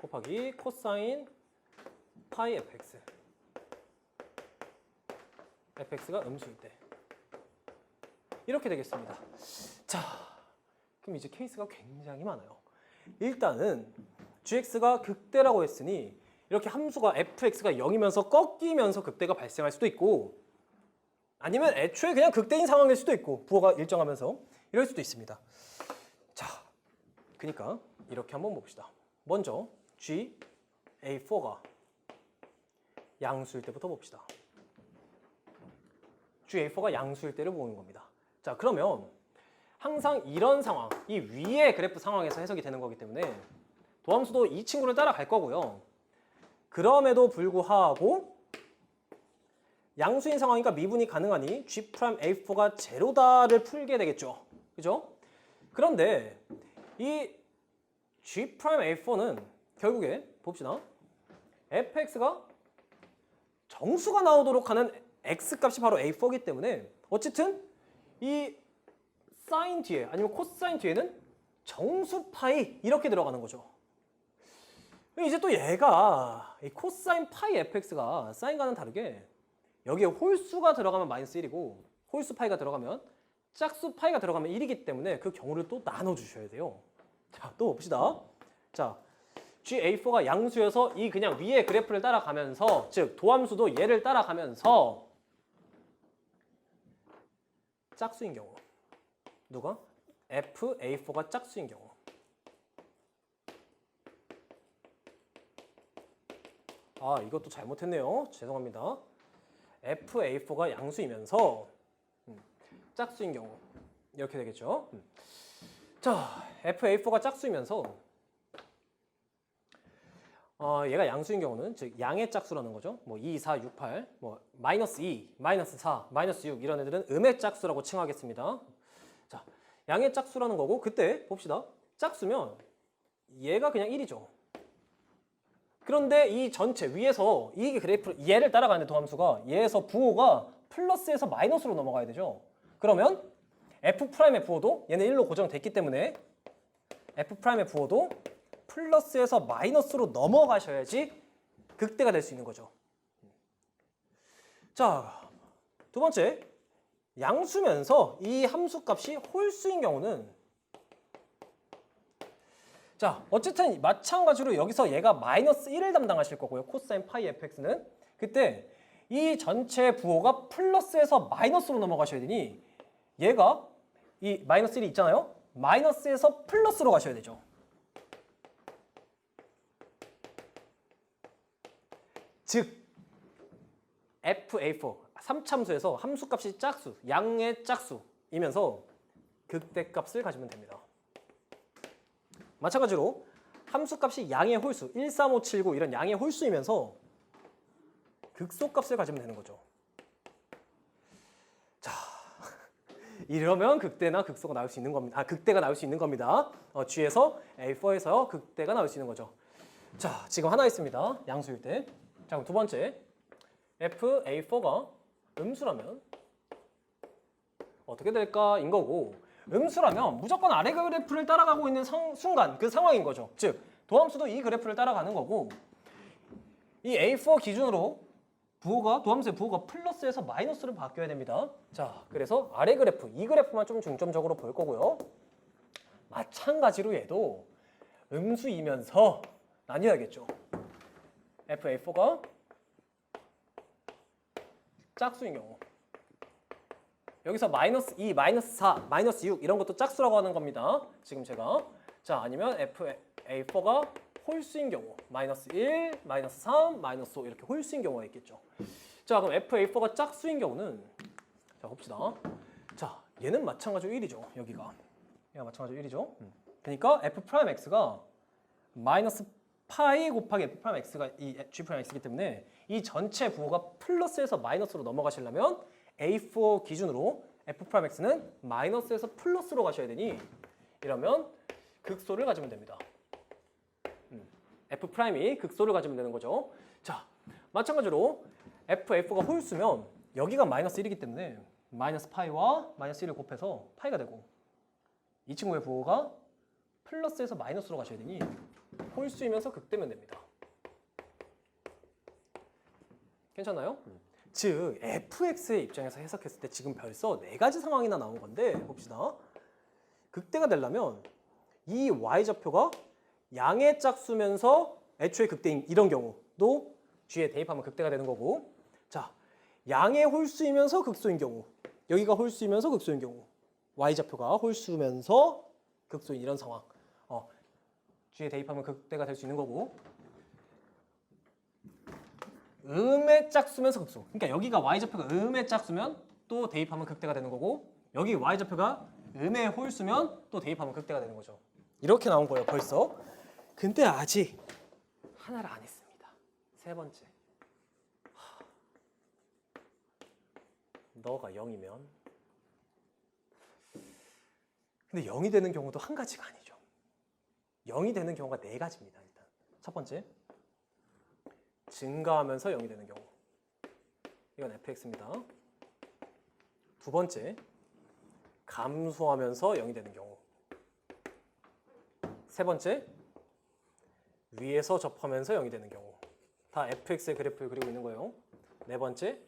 곱하기 코사인 파이 fx fx가 음수일 때 이렇게 되겠습니다. 자, 그럼 이제 케이스가 굉장히 많아요. 일단은 gx가 극대라고 했으니 이렇게 함수가 fx가 0이면서 꺾이면서 극대가 발생할 수도 있고 아니면 애초에 그냥 극대인 상황일 수도 있고 부호가 일정하면서 이럴 수도 있습니다. 자, 그러니까 이렇게 한번 봅시다. 먼저 gA4가 양수일 때부터 봅시다. gA4가 양수일 때를 보는 겁니다. 자, 그러면 항상 이런 상황, 이 위의 그래프 상황에서 해석이 되는 거기 때문에 도함수도 이 친구를 따라갈 거고요. 그럼에도 불구하고 양수인 상황이니까 미분이 가능하니 g'A4가 제로다를 풀게 되겠죠. 그죠? 그런데 이 g'A4는 결국에 봅시다. fx가 정수가 나오도록 하는 x값이 바로 A4이기 때문에 어쨌든 이 사인 뒤에 아니면 코사인 뒤에는 정수 파이 이렇게 들어가는 거죠. 이제 또 얘가 이 코사인 파이 fx가 사인과는 다르게 여기에 홀수가 들어가면 마이너스 1이고 홀수 파이가 들어가면 짝수 파이가 들어가면 1이기 때문에 그 경우를 또 나눠주셔야 돼요. 자, 또 봅시다. 자, gA4가 양수여서 이 그냥 위에 그래프를 따라가면서 즉 도함수도 얘를 따라가면서 짝수인 경우 누가? fA4가 짝수인 경우 아, 이것도 잘못했네요. 죄송합니다. fA4가 양수이면서 짝수인 경우 이렇게 되겠죠. 자, fA4가 짝수이면서 얘가 양수인 경우는 즉 양의 짝수라는 거죠. 뭐 2, 4, 6, 8, 뭐 마이너스 2, 마이너스 4, 마이너스 6 이런 애들은 음의 짝수라고 칭하겠습니다. 자, 양의 짝수라는 거고 그때 봅시다. 짝수면 얘가 그냥 1이죠. 그런데 이 전체 위에서 이 그래프 얘를 따라가는 도함수가 얘에서 부호가 플러스에서 마이너스로 넘어가야 되죠. 그러면 f'의 부호도 얘는 1로 고정됐기 때문에 f'의 부호도 플러스에서 마이너스로 넘어가셔야지 극대가 될 수 있는 거죠. 자, 두 번째 양수면서 이 함수값이 홀수인 경우는 자, 어쨌든 마찬가지로 여기서 얘가 마이너스 1을 담당하실 거고요. 코사인 파이 fx는 그때 이 전체 부호가 플러스에서 마이너스로 넘어가셔야 되니 얘가 이 마이너스 1이 있잖아요. 마이너스에서 플러스로 가셔야 되죠. 즉 fA4 3참수에서 함수값이 짝수, 양의 짝수이면서 극대값을 가지면 됩니다. 마찬가지로 함수값이 양의 홀수 1, 3, 5, 7, 9 이런 양의 홀수이면서 극소값을 가지면 되는 거죠. 자, 이러면 극대나 극소가 나올 수 있는 겁니다. 극대가 나올 수 있는 겁니다. G에서 A4에서 극대가 나올 수 있는 거죠. 자, 지금 하나 있습니다. 양수일 때. 자, 그럼 두 번째 fA4가 음수라면 어떻게 될까? 인 거고 음수라면 무조건 아래 그래프를 따라가고 있는 순간 그 상황인 거죠. 즉 도함수도 이 그래프를 따라가는 거고 이 A4 기준으로 도함수의 부호가 플러스에서 마이너스로 바뀌어야 됩니다. 자, 그래서 아래 그래프, 이 그래프만 좀 중점적으로 볼 거고요. 마찬가지로 얘도 음수이면서 나뉘어야겠죠. FA4가 짝수인 경우. 여기서 마이너스 2, 마이너스 4, 마이너스 6 이런 것도 짝수라고 하는 겁니다. 지금 제가. 자, 아니면 FA4가 홀수인 경우. 마이너스 1, 마이너스 3, 마이너스 5 이렇게 홀수인 경우가 있겠죠. 자, 그럼 FA4가 짝수인 경우는 자, 봅시다. 자, 얘는 마찬가지로 1이죠. 여기가. 얘가 마찬가지로 1이죠. 그러니까 F'X가 마이너스 파이 곱하기 F'X가 이 G'X이기 때문에 이 전체 부호가 플러스에서 마이너스로 넘어가시려면 A4 기준으로 F'X는 마이너스에서 플러스로 가셔야 되니 이러면 극소를 가지면 됩니다. F'이 극소를 가지면 되는 거죠. 자, 마찬가지로 FF가 홀수면 여기가 마이너스 1이기 때문에 마이너스 파이와 마이너스 1을 곱해서 파이가 되고 이 친구의 부호가 플러스에서 마이너스로 가셔야 되니 홀수이면서 극되면 됩니다. 괜찮나요? 즉 fx의 입장에서 해석했을 때 지금 벌써 4가지 상황이나 나온 건데 봅시다. 극대가 되려면 이 y좌표가 양의 짝수면서 애초에 극대인 이런 경우도 G에 대입하면 극대가 되는 거고, 자, 양의 홀수이면서 극소인 경우, 여기가 홀수이면서 극소인 경우, y좌표가 홀수면서 극소인 이런 상황, G에 대입하면 극대가 될 수 있는 거고, 음의 짝수면서 극소. 그러니까 여기가 y좌표가 음의 짝수면 또 대입하면 극대가 되는 거고, 여기 y좌표가 음의 홀수면 또 대입하면 극대가 되는 거죠. 이렇게 나온 거예요, 벌써. 근데 아직 하나를 안 했습니다. 세 번째. 너가 0이면. 근데 0이 되는 경우도 한 가지가 아니죠. 0이 되는 경우가 4가지입니다. 일단 첫 번째, 증가하면서 0이 되는 경우. 이건 fx입니다. 두 번째, 감소하면서 0이 되는 경우. 세 번째, 위에서 접하면서 0이 되는 경우. 다 fx의 그래프를 그리고 있는 거예요. 네 번째,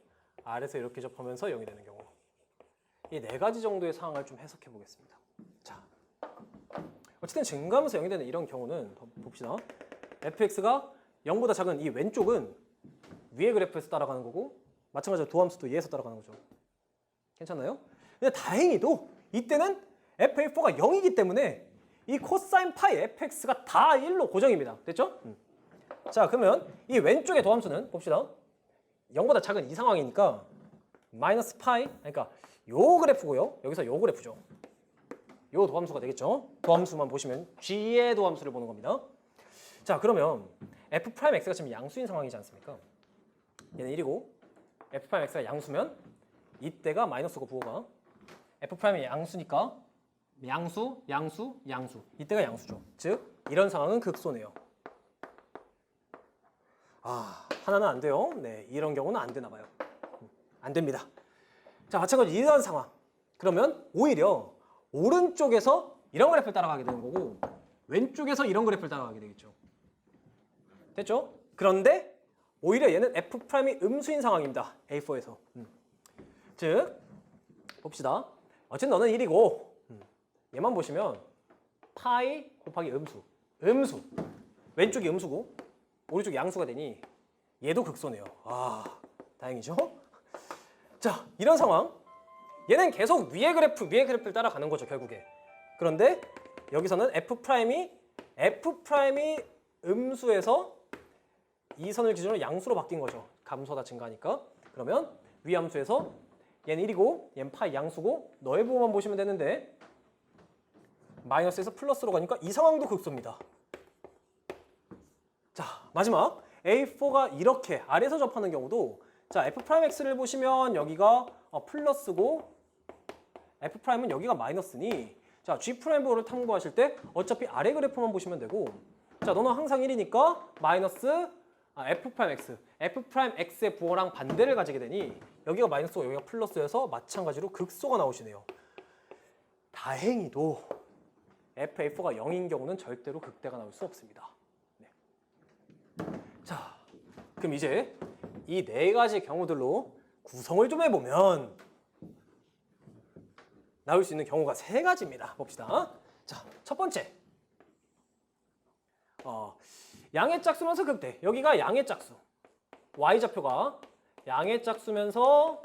아래에서 이렇게 접하면서 0이 되는 경우. 이 4가지 정도의 상황을 좀 해석해 보겠습니다. 자, 어쨌든 증가하면서 0이 되는 이런 경우는 봅시다. fx가 0보다 작은 이 왼쪽은 위의 그래프에서 따라가는 거고, 마찬가지로 도함수도 얘에서 따라가는 거죠. 괜찮나요? 근데 다행히도 이때는 FA4가 0이기 때문에 이 코사인 파이 fx가 다 1로 고정입니다. 됐죠? 자, 그러면 이 왼쪽의 도함수는 봅시다. 0보다 작은 이 상황이니까 마이너스 파이, 그러니까 요 그래프고요. 여기서 요 그래프죠. 요 도함수가 되겠죠. 도함수만 보시면 G의 도함수를 보는 겁니다. 자, 그러면 F'X가 지금 양수인 상황이지 않습니까? 얘는 1이고 F'X가 양수면 이때가 마이너스고 부호가 F'이 양수니까 양수, 양수, 양수. 이때가 양수죠. 즉 이런 상황은 극소네요. 아, 하나는 안 돼요. 네, 이런 경우는 안 되나 봐요. 안 됩니다. 자, 마찬가지로 이런 상황. 그러면 오히려 오른쪽에서 이런 그래프를 따라가게 되는 거고 왼쪽에서 이런 그래프를 따라가게 되겠죠. 됐죠? 그런데 오히려 얘는 F'이 음수인 상황입니다. A4에서. 즉 봅시다. 어쨌든 너는 1이고 얘만 보시면 파이 곱하기 음수. 왼쪽이 음수고 오른쪽이 양수가 되니 얘도 극소네요. 아, 다행이죠? 자, 이런 상황. 얘는 계속 위의 그래프를 따라가는 거죠, 결국에. 그런데 여기서는 F'이 음수에서 이 선을 기준으로 양수로 바뀐 거죠. 감소하다 증가하니까. 그러면 위함수에서 얘는 1이고 얘는 파이 양수고 너의 부호만 보시면 되는데 마이너스에서 플러스로 가니까 이 상황도 극소입니다. 자, 마지막 A4가 이렇게 아래에서 접하는 경우도 자, F'X를 보시면 여기가 플러스고 F'은 여기가 마이너스니 자, G'를 탐구하실 때 어차피 아래 그래프만 보시면 되고 자, 너는 항상 1이니까 마이너스 F'X의 부호랑 반대를 가지게 되니 여기가 마이너스고 여기가 플러스여서 마찬가지로 극소가 나오시네요. 다행히도 FA4가 0인 경우는 절대로 극대가 나올 수 없습니다. 네. 자, 그럼 이제 이 네 가지 경우들로 구성을 좀 해보면 나올 수 있는 경우가 세 가지입니다. 봅시다. 자, 첫 번째. 양의 짝수면서 극대. 여기가 양의 짝수. y좌표가 양의 짝수면서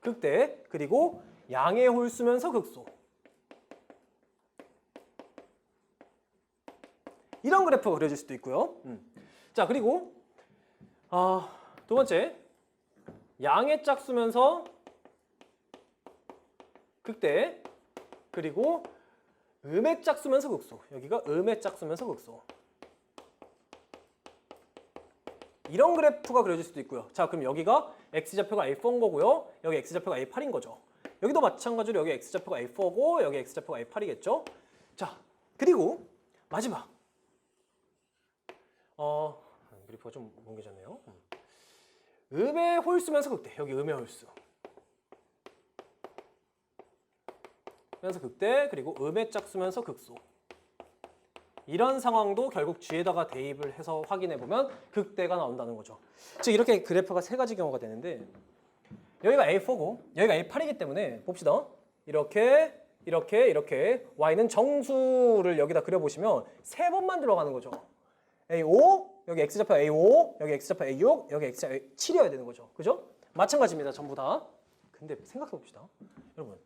극대. 그리고 양의 홀수면서 극소. 이런 그래프가 그려질 수도 있고요. 자, 그리고 두 번째. 양의 짝수면서 극대. 그리고 음의 짝수면서 극소. 여기가 음의 짝수면서 극소. 이런 그래프가 그려질 수도 있고요. 자, 그럼 여기가 x좌표가 a4인 거고요. 여기 x좌표가 a8인 거죠. 여기도 마찬가지로 여기 x좌표가 a4고 여기 x좌표가 a8이겠죠. 자, 그리고 마지막. 그래프가 좀 뭉개졌네요. 음의 홀수면서 극대. 여기 음의 홀수. 면서 극대, 그리고 음의 짝수면서 극소. 이런 상황도 결국 G에다가 대입을 해서 확인해보면 극대가 나온다는 거죠. 즉 이렇게 그래프가 세 가지 경우가 되는데 여기가 A4고 여기가 A8이기 때문에 봅시다. 이렇게 Y는 정수를 여기다 그려보시면 세 번만 들어가는 거죠. A5, 여기 X좌표 A5, 여기 X좌표 A6, 여기 X좌표 A7이어야 되는 거죠. 그죠? 마찬가지입니다. 전부 다. 근데 생각해봅시다. 여러분,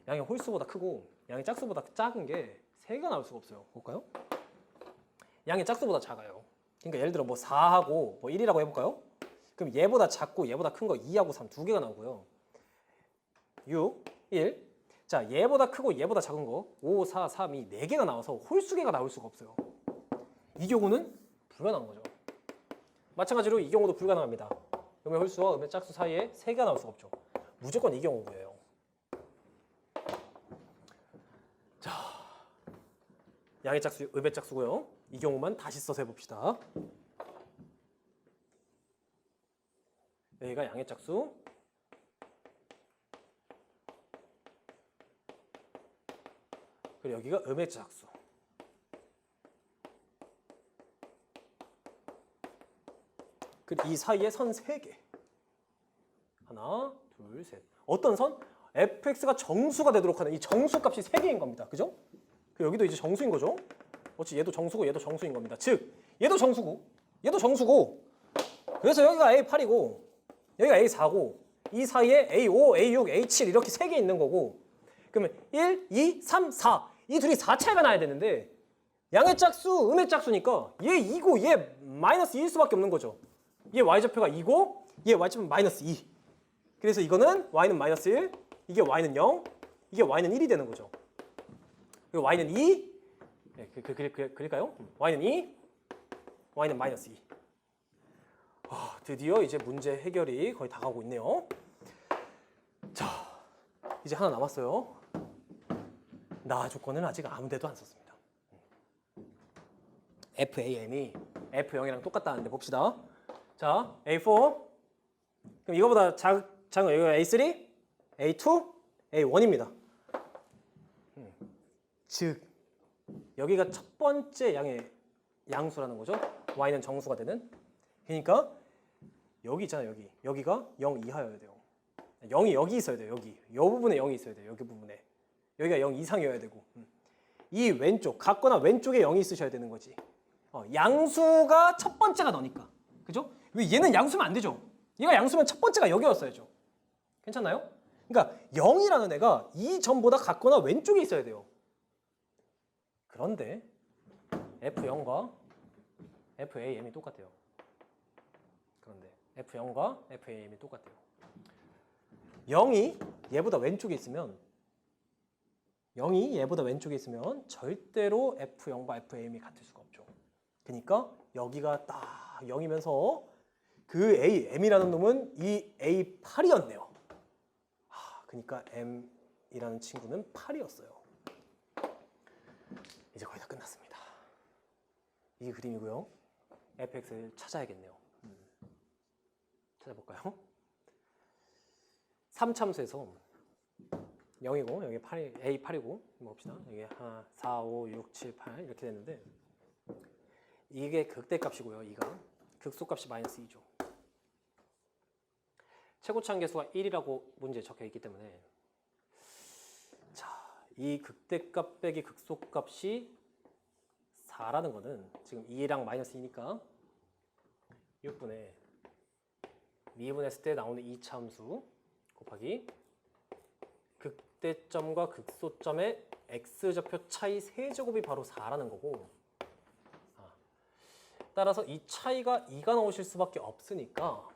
양의 홀수보다 크고 양의 짝수보다 작은 게 3개가 나올 수가 없어요. 볼까요? 양의 짝수보다 작아요. 그러니까 예를 들어 뭐 4하고 뭐 1이라고 해볼까요? 그럼 얘보다 작고 얘보다 큰 거 2하고 3 두 개가 나오고요. 6, 1. 자, 얘보다 크고 얘보다 작은 거 5, 4, 3, 2 4개가 나와서 홀수개가 나올 수가 없어요. 이 경우는 불가능한 거죠. 마찬가지로 이 경우도 불가능합니다. 음의 홀수와 음의 짝수 사이에 3개가 나올 수가 없죠. 무조건 이 경우예요. 자, 양의 짝수, 음의 짝수고요. 이 경우만 다시 써서 해봅시다. 여기가 양의 짝수, 그리고 여기가 음의 짝수. 그리고 이 사이에 선 3개. 하나, 둘, 셋. 어떤 선? fx가 정수가 되도록 하는 이 정수 값이 3개인 겁니다. 그죠? 여기도 이제 정수인 거죠. 어찌 얘도 정수고 얘도 정수인 겁니다. 즉 얘도 정수고 얘도 정수고 그래서 여기가 A8이고 여기가 A4고 이 사이에 A5, A6, A7 이렇게 3개 있는 거고 그러면 1, 2, 3, 4 이 둘이 4차이가 나야 되는데 양의 짝수, 음의 짝수니까 얘 2고 얘 마이너스 2일 수밖에 없는 거죠. 얘 y좌표가 2고 얘 y좌표는 마이너스 2. 그래서 이거는 y는 마이너스 1, 이게 y는 0, 이게 y는 1이 되는 거죠. 그리고 y는 2, 네, 그릴까요? y는 2, y는 마이너스 2. 드디어 이제 문제 해결이 거의 다 가고 있네요. 자, 이제 하나 남았어요. 나 조건은 아직 아무 데도 안 썼습니다. FAM이 F0이랑 똑같다는데 봅시다. 자, A4. 그럼 이거보다 작은 거 여기가 A3, A2, A1입니다. 즉 여기가 첫 번째 양의 양수라는 거죠. y는 정수가 되는. 그러니까 여기 있잖아요. 여기가 0 이하여야 돼요. 0이 여기 있어야 돼요. 여기. 이 부분에 0이 있어야 돼요. 여기 부분에. 여기가 0 이상이어야 되고. 이 왼쪽, 같거나 왼쪽에 0이 있으셔야 되는 거지. 양수가 첫 번째가 너니까. 그죠? 왜 얘는 양수면 안 되죠? 얘가 양수면 첫 번째가 여기였어야죠. 괜찮나요? 그러니까 0이라는 애가 이 점보다 같거나 왼쪽에 있어야 돼요. 그런데 F0과 FAM이 똑같아요. 그런데 F0과 FAM이 똑같아요. 0이 얘보다 왼쪽에 있으면 절대로 F0과 FAM이 같을 수가 없죠. 그러니까 여기가 딱 0이면서 그 M이라는 놈은 이 A8이었네요. 그러니까 M이라는 친구는 8이었어요. 이제 거의 다 끝났습니다. 이게 그림이고요. fx를 찾아야겠네요. 찾아볼까요? 3참수에서 0이고 여기 8, A8이고 봅시다. 여기 4, 5, 6, 7, 8 이렇게 됐는데 이게 극대값이고요. 이가 극소값이 마이너스 2죠. 최고차항 계수가 1이라고 문제에 적혀 있기 때문에 자, 이 극대값 빼기 극소값이 4라는 거는 지금 2랑 마이너스 2니까 6분의 미분했을 때 나오는 2차 함수 곱하기 극대점과 극소점의 x좌표 차이 세제곱이 바로 4라는 거고, 따라서 이 차이가 2가 나오실 수밖에 없으니까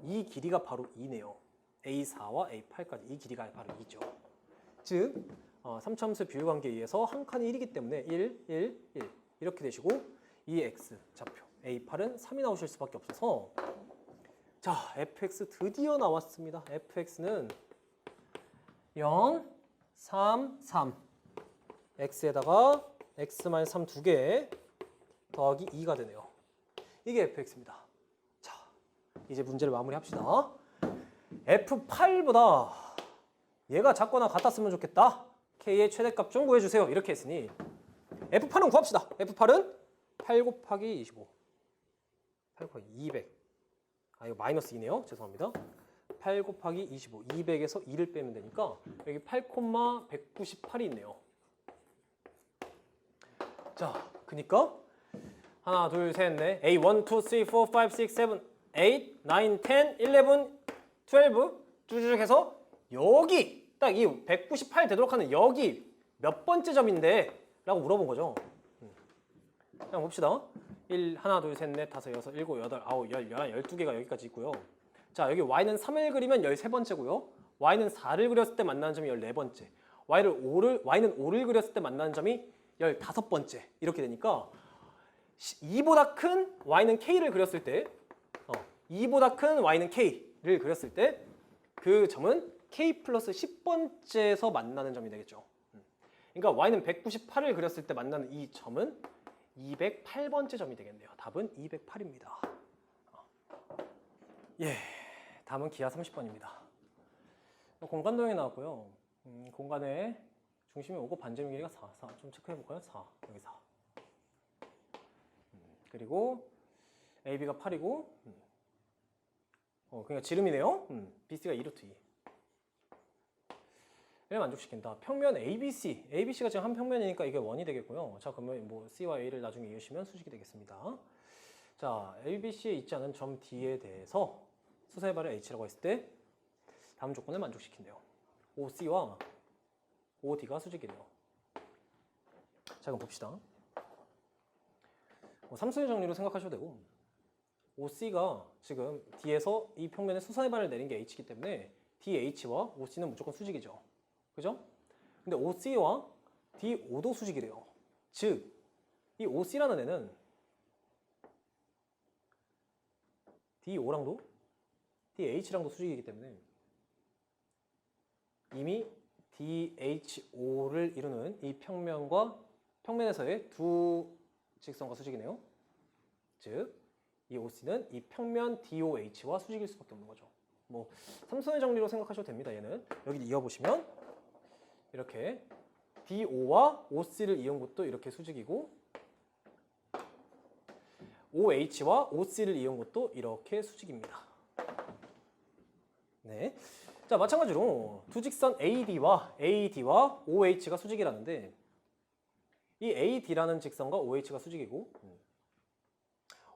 이 길이가 바로 2네요. A4와 A8까지 이 길이가 바로 2죠. 즉 3차함수 비율관계에 의해서 한 칸이 1이기 때문에 1, 1, 1 이렇게 되시고 이 x 좌표 A8은 3이 나오실 수밖에 없어서 자, fx 드디어 나왔습니다. fx는 0, 3, 3 x에다가 x-3 두 개 더하기 2가 되네요. 이게 fx입니다. 자, 이제 문제를 마무리합시다. f8보다 얘가 작거나 같았으면 좋겠다. k의 최대값 좀 구해주세요. 이렇게 했으니 f8은 구합시다. f8은 8 곱하기 25 8 곱하기 200 이거 마이너스 2네요. 죄송합니다. 8 곱하기 25 200에서 2를 빼면 되니까 여기 8,198이 있네요. 자, 그니까 하나, 둘, 셋, 넷. A 1, 2, 3, 4, 5, 6, 7, 8, 9, 10, 11, 12 쭈쭈쭉 해서 여기 딱 이 198 되도록 하는 여기 몇 번째 점인데? 라고 물어본 거죠. 자, 봅시다. 1, 하나, 둘, 셋, 넷, 다섯, 여섯, 일곱, 여덟, 아홉, 열, 열한, 12개가 여기까지 있고요. 자, 여기 y는 3을 그리면 13번째고요. y는 4를 그렸을 때 만나는 점이 14번째. y는 5를 그렸을 때 만나는 점이 15번째. 이렇게 되니까 2보다 큰 y는 k를 그렸을 때 2보다 큰 y는 k를 그렸을 때 그 점은 k 플러스 10번째에서 만나는 점이 되겠죠. 그러니까 y는 198을 그렸을 때 만나는 이 점은 208번째 점이 되겠네요. 답은 208입니다. 예, 다음은 기하 30번입니다. 공간도형이 나왔고요. 공간의 중심이 5고 반지름 길이가 4. 좀 체크해 볼까요? 4. 여기 4. 그리고 AB가 8이고 그러니까 지름이네요. BC가 2루트 2. 를 만족시킨다. 평면 ABC. ABC가 지금 한 평면이니까 이게 원이 되겠고요. 자, 그러면 뭐 C와 A를 나중에 이으시면 수직이 되겠습니다. 자, ABC에 있지 않은 점 D에 대해서 수사해봐를 H라고 했을 때 다음 조건을 만족시킨대요. OC와 OD가 수직이래요. 자, 그럼 봅시다. 삼수의 정리로 생각하셔도 되고 OC가 지금 D에서 이 평면에 수선의 반을 내린 게 H이기 때문에 DH와 OC는 무조건 수직이죠. 그죠? 근데 OC와 DO도 수직이래요. 즉, 이 OC라는 애는 DO랑도 DH랑도 수직이기 때문에 이미 DHO를 이루는 이 평면과 평면에서의 두 직선과 수직이네요. 즉, 이 OC는 이 평면 DOH와 수직일 수밖에 없는 거죠. 뭐 삼선의 정리로 생각하셔도 됩니다. 얘는 여기 이어보시면 이렇게 DO와 OC를 이은 것도 이렇게 수직이고 OH와 OC를 이은 것도 이렇게 수직입니다. 네. 자, 마찬가지로 두 직선 AD와 OH가 수직이라는데 이 AD라는 직선과 OH가 수직이고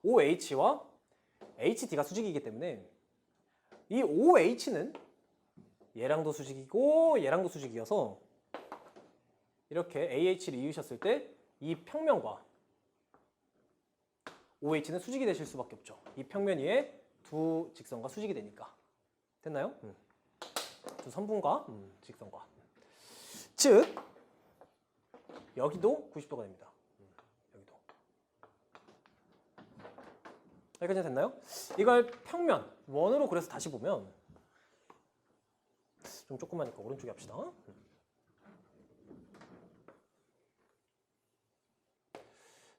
OH와 HD가 수직이기 때문에 이 OH는 얘랑도 수직이고 얘랑도 수직이어서 이렇게 AH를 이으셨을 때 이 평면과 OH는 수직이 되실 수밖에 없죠. 이 평면 위에 두 직선과 수직이 되니까. 됐나요? 두 선분과 직선과. 즉 여기도 90도가 됩니다. 여기도. 여기까지 됐나요? 이걸 평면 원으로 그려서 다시 보면 좀 조그마니까 오른쪽에 합시다.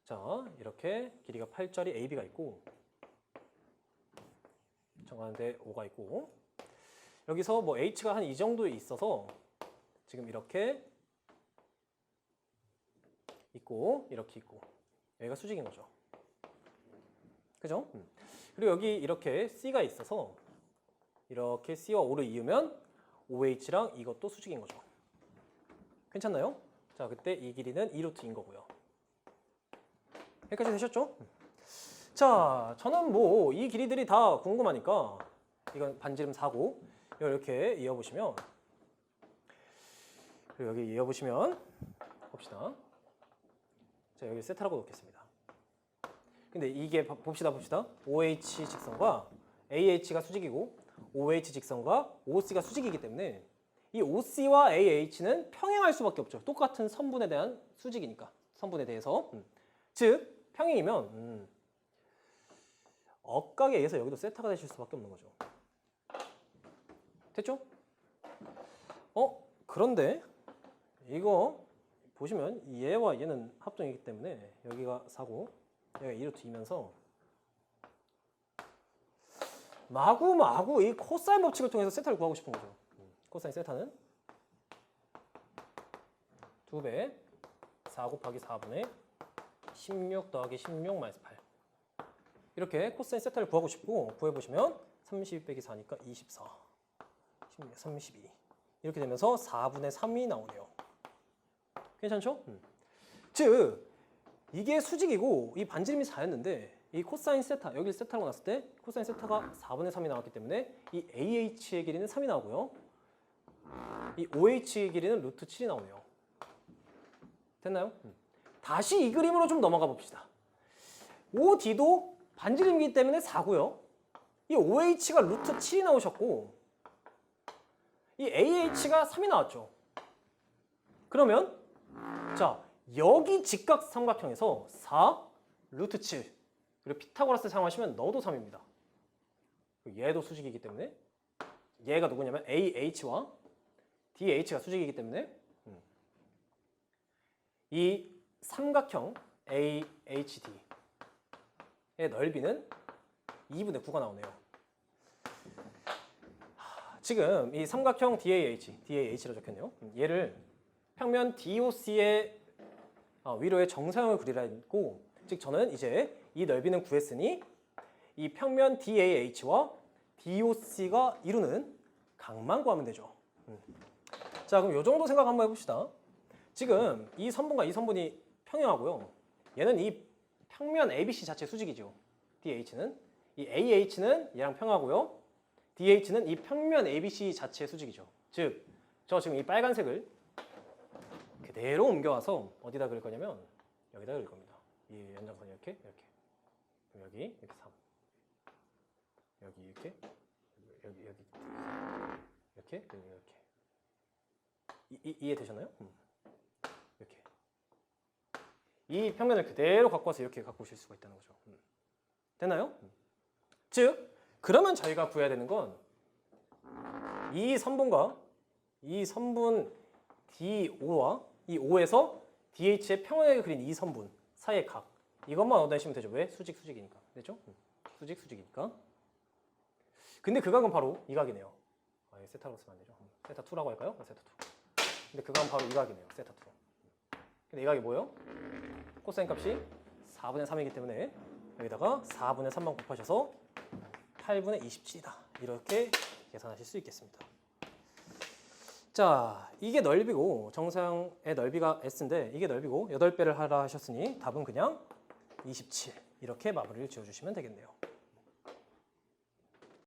자, 이렇게 길이가 8짜리 AB가 있고 정하는데 5가 있고 여기서 뭐 H가 한 이 정도에 있어서 지금 이렇게 있고 이렇게 있고 여기가 수직인 거죠. 그죠? 그리고 여기 이렇게 C가 있어서 이렇게 C와 O를 이으면 OH랑 이것도 수직인 거죠. 괜찮나요? 자, 그때 이 길이는 2루트인 거고요. 여기까지 되셨죠? 자, 저는 뭐 이 길이들이 다 궁금하니까 이건 반지름 4고 이렇게 이어보시면 그리고 여기 이어보시면 봅시다. 자, 여기 세타라고 놓겠습니다. 근데 이게 봅시다. OH 직선과 AH가 수직이고 OH 직선과 OC가 수직이기 때문에 이 OC와 AH는 평행할 수밖에 없죠. 똑같은 선분에 대한 수직이니까. 선분에 대해서. 즉 평행이면 억각에 의해서 여기도 세타가 되실 수밖에 없는 거죠. 됐죠? 그런데 이거 보시면 얘와 얘는 합동이기 때문에 여기가 4고 여기가 2루트이면서 마구 이 코사인 법칙을 통해서 세타를 구하고 싶은 거죠. 코사인 세타는 2배 4 곱하기 4분의 16 더하기 16 마이너스 8 이렇게 코사인 세타를 구하고 싶고 구해보시면 32 빼기 4니까 24 16, 32 이렇게 되면서 4분의 3이 나오네요. 괜찮죠? 즉 이게 수직이고 이 반지름이 4였는데 이 코사인 세타, 여기를 세타라고 놨을 때 코사인 세타가 4분의 3이 나왔기 때문에 이 AH의 길이는 3이 나오고요. 이 OH의 길이는 루트 7이 나오네요. 됐나요? 다시 이 그림으로 좀 넘어가 봅시다. OD도 반지름이기 때문에 4고요. 이 OH가 루트 7이 나오셨고 이 AH가 3이 나왔죠. 그러면 자 여기 직각 삼각형에서 4, 루트 7 그리고 피타고라스 사용하시면 너도 3입니다. 얘도 수직이기 때문에 얘가 누구냐면 AH와 DH가 수직이기 때문에 이 삼각형 AHD의 넓이는 2분의 9가 나오네요. 지금 이 삼각형 DAH로 적혔네요. 얘를 평면 DOC의 위로의 정사형을 그리라 했고 즉 저는 이제 이 넓이는 구했으니 이 평면 DAH와 DOC가 이루는 각만 구하면 되죠. 자 그럼 이 정도 생각 한번 해봅시다. 지금 이 선분과 이 선분이 평행하고요. 얘는 이 평면 ABC 자체 수직이죠. DH는 이 AH는 얘랑 평행하고요. DH는 이 평면 ABC 자체의 수직이죠. 즉, 저 지금 이 빨간색을 그대로 옮겨와서 어디다 그릴 거냐면 여기다 그릴 겁니다. 이 연장선 이렇게 여기 이렇게 3 여기 이렇게 이렇게 이해되셨나요? 이렇게 이 평면을 그대로 갖고 와서 이렇게 갖고 오실 수가 있다는 거죠. 됐나요? 즉 그러면 저희가 구해야 되는 건 이 선분과 이 선분 DO와 이 O에서 DH의 평행하게 그린 이 선분 사이의 각 이것만 얻어내시면 되죠. 왜? 수직이니까. 됐죠? 수직이니까. 근데 그 각은 바로 이 각이네요. 세타라고 쓰면 안 되죠. 세타 2라고 할까요? 세타 2. 근데 그 각은 바로 이 각이네요. 세타 2. 근데 이 각이 뭐예요? 코사인 값이 4분의 3이기 때문에 여기다가 4분의 3만 곱하셔서 8분의 27이다. 이렇게 계산하실 수 있겠습니다. 자, 이게 넓이고 정사형의 넓이가 S인데 이게 넓이고 8배를 하라 하셨으니 답은 그냥 27 이렇게 마무리를 지어주시면 되겠네요.